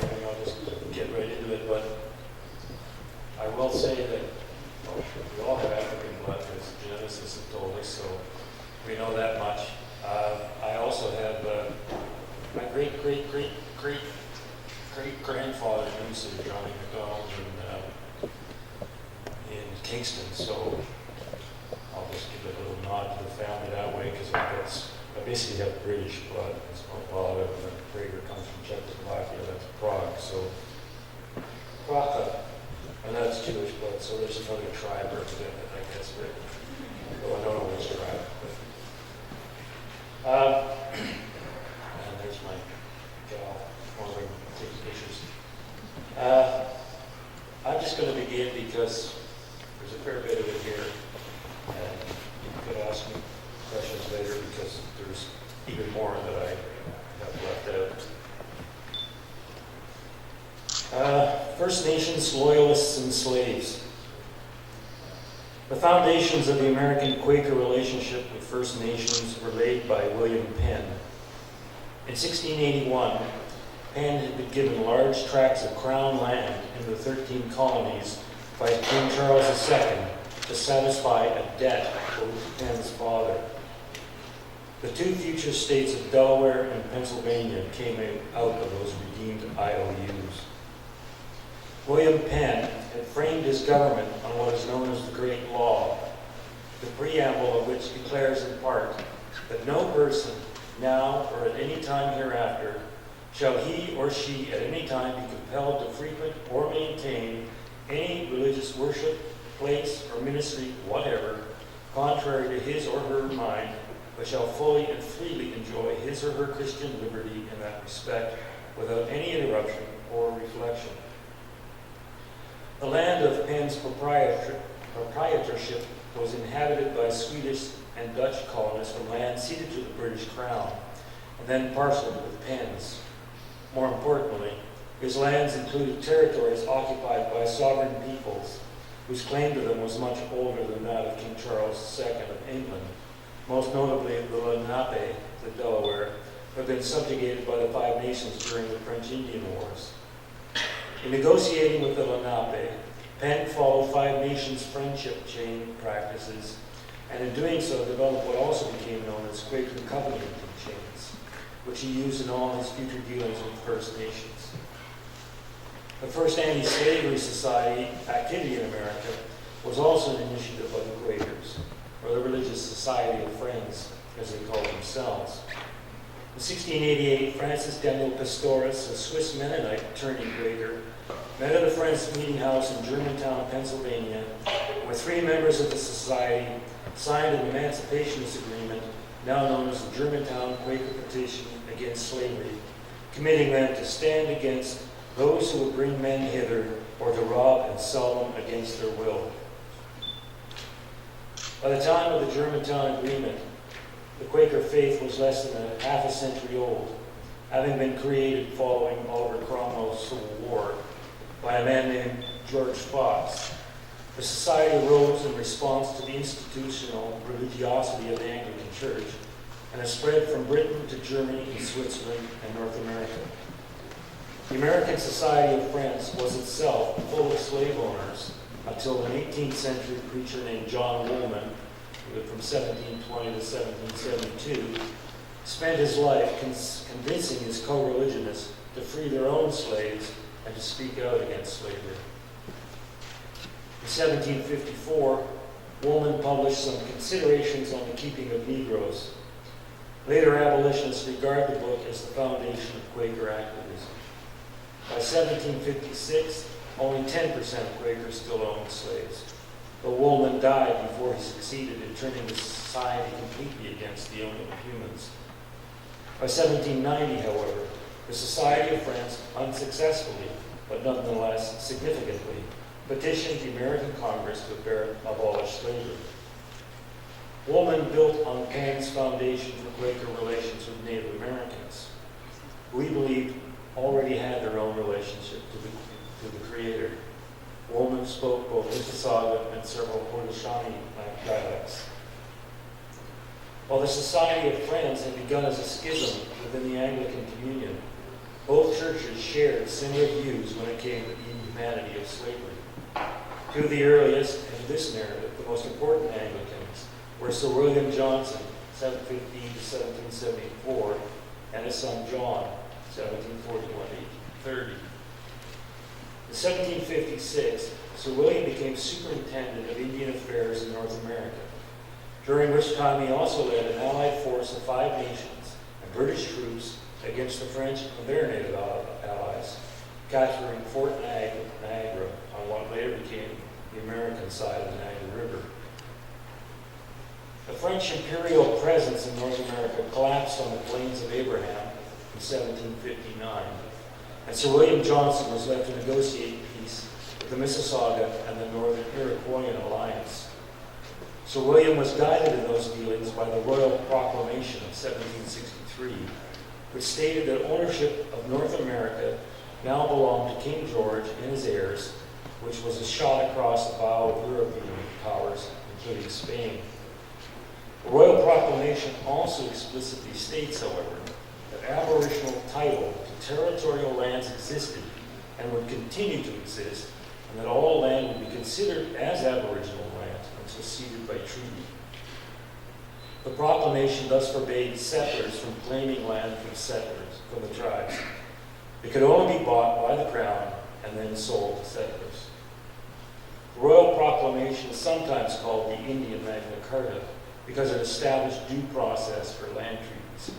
everything, I'll just get right into it, but I will say that we all have African blood, as geneticists have told us, so we know that much. I also have my great-great-great-great-great-grandfather knew Sir Johnny MacDonald in Kingston, so I'll just give a little nod to the family that way, because I basically have British blood. It's my father, and Prager comes from Czechoslovakia, that's Prague, so Praga, and that's Jewish blood, so there's another tribe represented, I guess, but I don't know which tribe. And there's my gal, one of them taking pictures. I'm just going to begin because there's a fair bit of it here, and you could ask me questions later because there's even more that I have left out. First Nations, Loyalists, and Slaves. The foundations of the American Quaker relationship with First Nations were laid by William Penn. In 1681, Penn had been given large tracts of crown land in the 13 colonies by King Charles II to satisfy a debt owed to Penn's father. The two future states of Delaware and Pennsylvania came out of those redeemed IOUs. William Penn had framed his government on what is known as the Great Law, the preamble of which declares in part that no person, now or at any time hereafter, shall he or she at any time be compelled to frequent or maintain any religious worship, place, or ministry whatever, contrary to his or her mind, but shall fully and freely enjoy his or her Christian liberty in that respect, without any interruption or reflection. The land of Penn's proprietorship was inhabited by Swedish and Dutch colonists from land ceded to the British Crown, and then parceled with Penn's. More importantly, his lands included territories occupied by sovereign peoples, whose claim to them was much older than that of King Charles II of England, most notably the Lenape, the Delaware, who had been subjugated by the Five Nations during the French Indian Wars. In negotiating with the Lenape, Penn followed Five Nations friendship chain practices, and in doing so developed what also became known as Quaker covenanting chains, which he used in all his future dealings with First Nations. The first anti-slavery society activity in America was also an initiative of the Quakers, or the Religious Society of Friends, as they called themselves. In 1688, Francis Daniel Pistorius, a Swiss Mennonite turning Quaker, met at a Friends meeting house in Germantown, Pennsylvania, where 3 members of the society signed an emancipationist agreement, now known as the Germantown Quaker Petition Against Slavery, committing them to stand against those who would bring men hither, or to rob and sell them against their will. By the time of the Germantown Agreement, the Quaker faith was less than half a century old, having been created following Oliver Cromwell's Civil War by a man named George Fox. The society arose in response to the institutional religiosity of the Anglican Church and has spread from Britain to Germany and Switzerland and North America. The American Society of Friends was itself full of slave owners until an 18th century preacher named John Woolman, who lived from 1720 to 1772, spent his life convincing his co-religionists to free their own slaves and to speak out against slavery. In 1754, Woolman published some considerations on the keeping of Negroes. Later abolitionists regard the book as the foundation of Quaker activism. By 1756, only 10% of Quakers still owned slaves, but Woolman died before he succeeded in turning the society completely against the owning of humans. By 1790, however, the Society of Friends unsuccessfully, but nonetheless significantly, petitioned the American Congress to abolish slavery. Woolman built on Penn's foundation for Quaker relations with Native Americans, who he believed already had their own relationship to the Creator. Woolman spoke both Mississauga and several Haudenosaunee dialects. While the Society of Friends had begun as a schism within the Anglican Communion, Both churches shared similar views when it came to the inhumanity of slavery. Two of the earliest in this narrative, the most important Anglicans, were Sir William Johnson, 715 to 1774, and his son John, 1741 to 1830. In 1756, Sir William became superintendent of Indian affairs in North America, during which time he also led an allied force of 5 nations and British troops against the French and their native allies, capturing Fort Niagara on what later became the American side of the Niagara River. The French imperial presence in North America collapsed on the Plains of Abraham in 1759, and Sir William Johnson was left to negotiate peace with the Mississauga and the Northern Iroquoian alliance. Sir William was guided in those dealings by the Royal Proclamation of 1763, which stated that ownership of North America now belonged to King George and his heirs, which was a shot across the bow of European powers, including Spain. The Royal Proclamation also explicitly states, however, that aboriginal title to territorial lands existed and would continue to exist, and that all land would be considered as aboriginal land until ceded by treaty. The proclamation thus forbade settlers from claiming land from the tribes. It could only be bought by the Crown and then sold to settlers. The Royal Proclamation is sometimes called the Indian Magna Carta because it established due process for land treaties.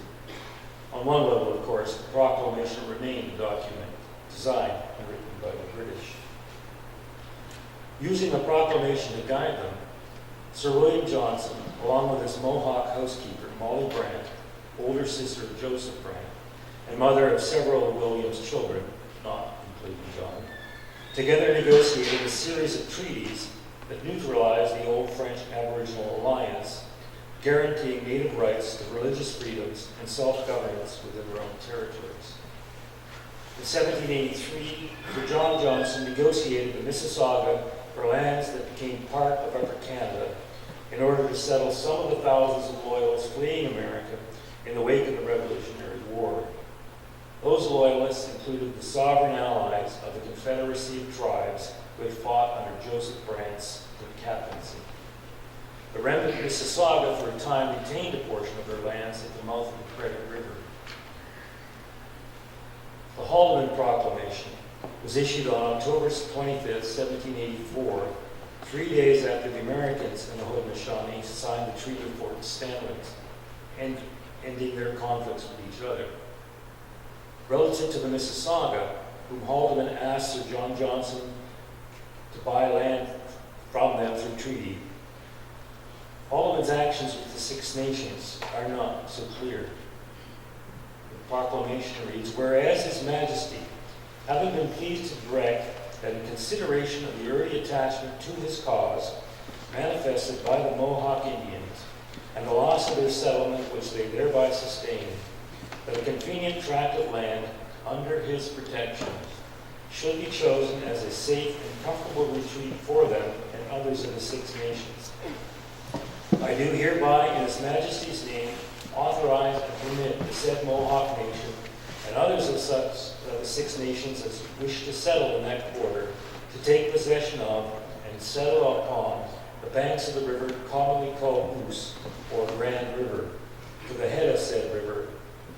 On one level, of course, the proclamation remained a document designed and written by the British. Using the proclamation to guide them, Sir William Johnson, along with his Mohawk housekeeper, Molly Brant, older sister of Joseph Brant, and mother of several of William's children, not including John, together negotiated a series of treaties that neutralized the old French Aboriginal alliance, guaranteeing native rights to religious freedoms and self-governance within their own territories. In 1783, Sir John Johnson negotiated the Mississauga for lands that became part of Upper Canada in order to settle some of the thousands of Loyalists fleeing America in the wake of the Revolutionary War. Those Loyalists included the sovereign allies of the Confederacy of Tribes who had fought under Joseph Brant's captaincy. The remnant Mississauga for a time retained a portion of their lands at the mouth of the Prager River. The Haldeman Proclamation was issued on October 25, 1784, 3 days after the Americans and the Haudenosaunee signed the Treaty of Fort Stanley, ending their conflicts with each other. Relative to the Mississauga, whom Haldeman asked Sir John Johnson to buy land from them through treaty, Haldeman's actions with the Six Nations are not so clear. The proclamation reads, "Whereas His Majesty, having been pleased to direct that in consideration of the early attachment to his cause manifested by the Mohawk Indians and the loss of their settlement which they thereby sustained, that a convenient tract of land under his protection should be chosen as a safe and comfortable retreat for them and others of the Six Nations. I do hereby, in His Majesty's name, authorize and permit the said Mohawk Nation and others of such the Six Nations as wish to settle in that quarter to take possession of and settle upon the banks of the river commonly called Moose or Grand River, to the head of said river,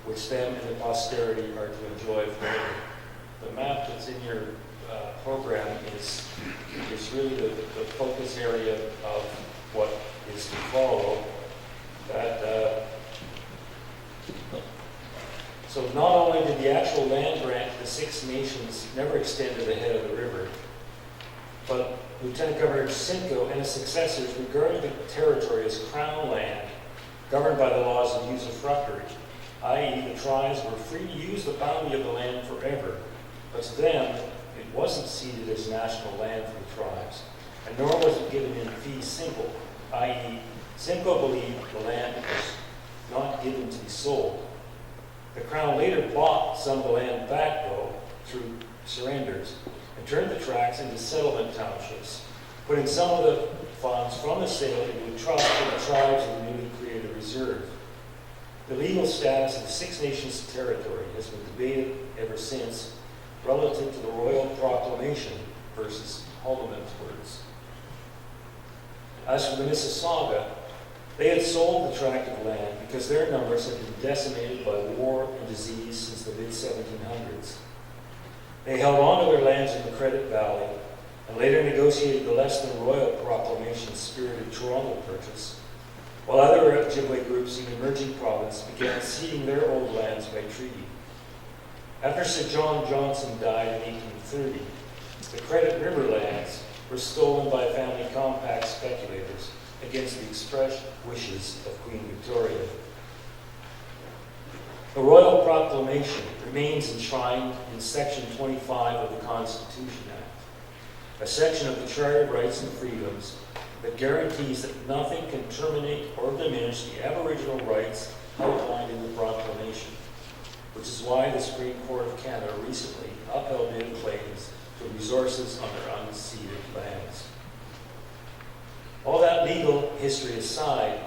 which them and the posterity are to enjoy forever." The map that's in your program is really the focus area of what is to follow. So not only did the actual land grant to the Six Nations never extend to the head of the river, but Lieutenant Governor Simcoe and his successors regarded the territory as crown land, governed by the laws of usufructuary, i.e. the tribes were free to use the boundary of the land forever, but to them it wasn't ceded as national land for the tribes, and nor was it given in fee simple, i.e. Simcoe believed the land was not given to be sold. The Crown later bought some of the land back, though, through surrenders, and turned the tracts into settlement townships, putting some of the funds from the sale into a trust for the tribes of the newly created reserve. The legal status of the Six Nations territory has been debated ever since relative to the Royal Proclamation versus Haldimand's words. As for the Mississauga, they had sold the tract of land because their numbers had been decimated by war and disease since the mid-1700s. They held on to their lands in the Credit Valley and later negotiated the less than royal proclamation spirited Toronto Purchase, while other Ojibwe groups in the emerging province began ceding their old lands by treaty. After Sir John Johnson died in 1830, the Credit River lands were stolen by family compact speculators against the express wishes of Queen Victoria. The Royal Proclamation remains enshrined in Section 25 of the Constitution Act, a section of the Charter of Rights and Freedoms that guarantees that nothing can terminate or diminish the Aboriginal rights outlined in the proclamation, which is why the Supreme Court of Canada recently upheld Native claims to resources on their unceded lands. All that legal history aside,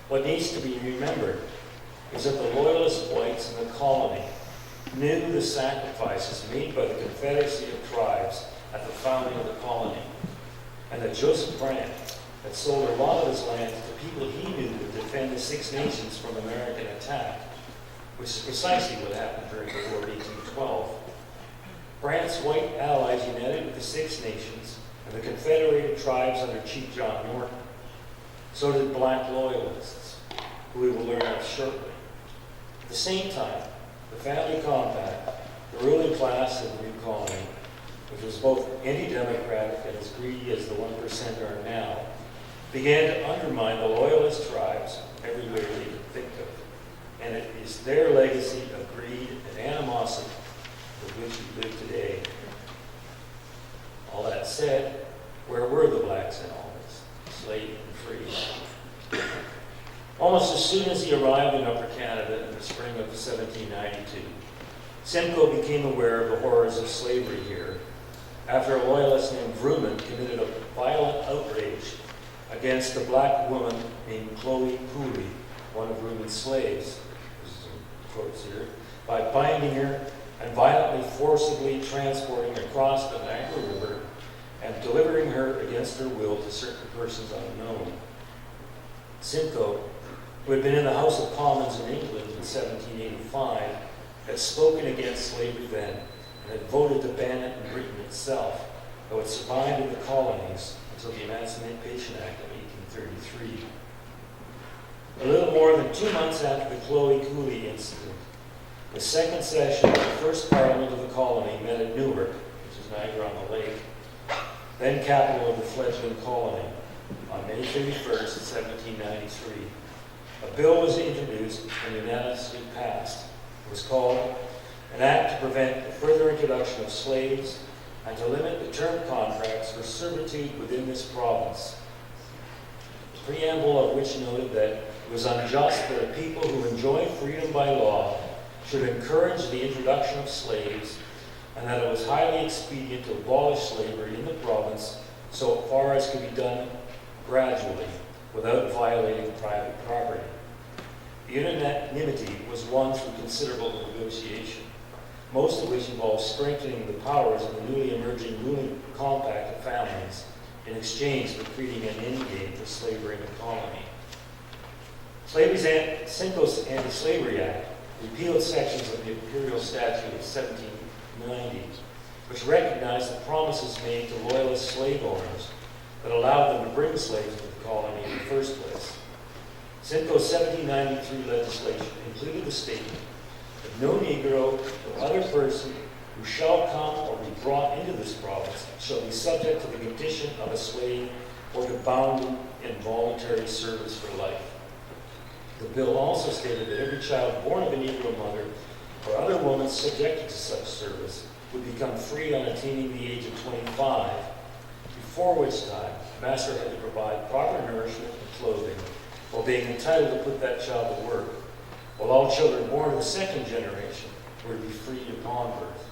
what needs to be remembered is that the Loyalist whites in the colony knew the sacrifices made by the Confederacy of Tribes at the founding of the colony, and that Joseph Brant had sold a lot of his land to people he knew would defend the Six Nations from American attack, which is precisely what happened during the War of 1812. Brant's white allies united with the Six Nations and the Confederated Tribes under Chief John Norton. So did black Loyalists, who we will learn of shortly. At the same time, the Family Compact, the ruling class of the new colony, which was both anti-democratic and as greedy as the 1% are now, began to undermine the Loyalist tribes everywhere they could think of. And it is their legacy of greed and animosity with which we live today. All that said, where were the blacks in all this? Slave and free. Almost as soon as he arrived in Upper Canada in the spring of 1792, Simcoe became aware of the horrors of slavery here after a loyalist named Vrooman committed a violent outrage against a black woman named Chloe Cooley, one of Vrooman's slaves, quotes here, by binding her and violently forcibly transporting her across the Niagara River and delivering her against her will to certain persons unknown. Simcoe, who had been in the House of Commons in England in 1785, had spoken against slavery then and had voted to ban it in Britain itself, though it survived in the colonies until the Emancipation Act of 1833. A little more than 2 months after the Chloe Cooley incident, the second session of the first Parliament of the colony met at Newark, which is Niagara-on-the-Lake, then capital of the fledgling colony, on May 31st, 1793. A bill was introduced and unanimously passed. It was called an Act to prevent the further introduction of slaves and to limit the term contracts for servitude within this province. The preamble of which noted that it was unjust that a people who enjoy freedom by law should encourage the introduction of slaves, and that it was highly expedient to abolish slavery in the province so far as could be done gradually without violating private property. The unanimity was won through considerable negotiation, most of which involved strengthening the powers of the newly emerging ruling compact of families in exchange for creating an endgame for slavery in the colony. Simcoe's Anti-Slavery Act repealed sections of the Imperial Statute of 1790, which recognized the promises made to loyalist slave owners that allowed them to bring slaves to the colony in the first place. Simcoe's 1793 legislation included the statement that no Negro or other person who shall come or be brought into this province shall be subject to the condition of a slave or to bound in voluntary service for life. The bill also stated that every child born of a Negro mother or other woman subjected to such service would become free on attaining the age of 25, before which time the master had to provide proper nourishment and clothing while being entitled to put that child to work, while all children born of the second generation were to be freed upon birth.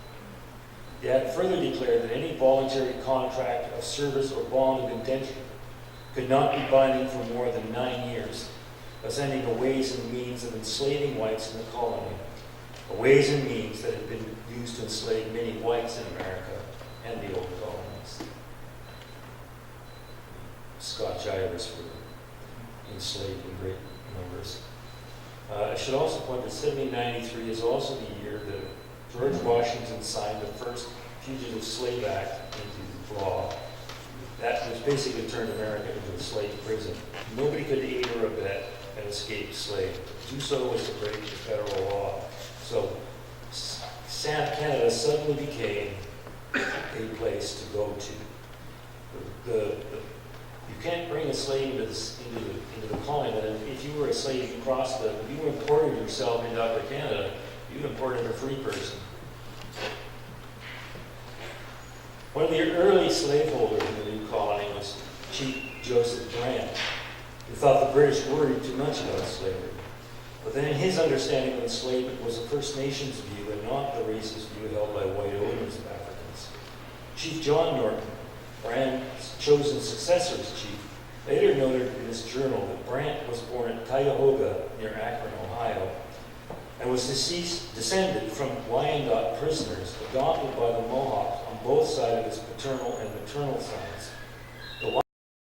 The Act further declared that any voluntary contract of service or bond of indenture could not be binding for more than 9 years, ascending the ways and means of enslaving whites in the colony, the ways and means that had been used to enslave many whites in America and the old colonies. Scotch-Irish were enslaved in great numbers. I should also point that 1793 is also the year that George Washington signed the first Fugitive Slave Act into law. That was basically turned America into a slave prison. Nobody could aid or abet an escaped slave. To do so was to break the federal law. So Canada suddenly became a place to go to. You can't bring a slave into the colony, but if you were a slave, if you imported yourself into Upper Canada, you imported a free person. One of the early slaveholders in the new colony was Chief Joseph Brant, who thought the British worried too much about slavery. But then in his understanding of enslavement was a First Nations view and not the racist view held by white owners of Africans. Chief John Norton, Brant's chosen successor as chief, later noted in his journal that Brant was born at Cuyahoga near Akron, Ohio, and was descended from Wyandot prisoners adopted by the Mohawks on both sides of his paternal and maternal sides.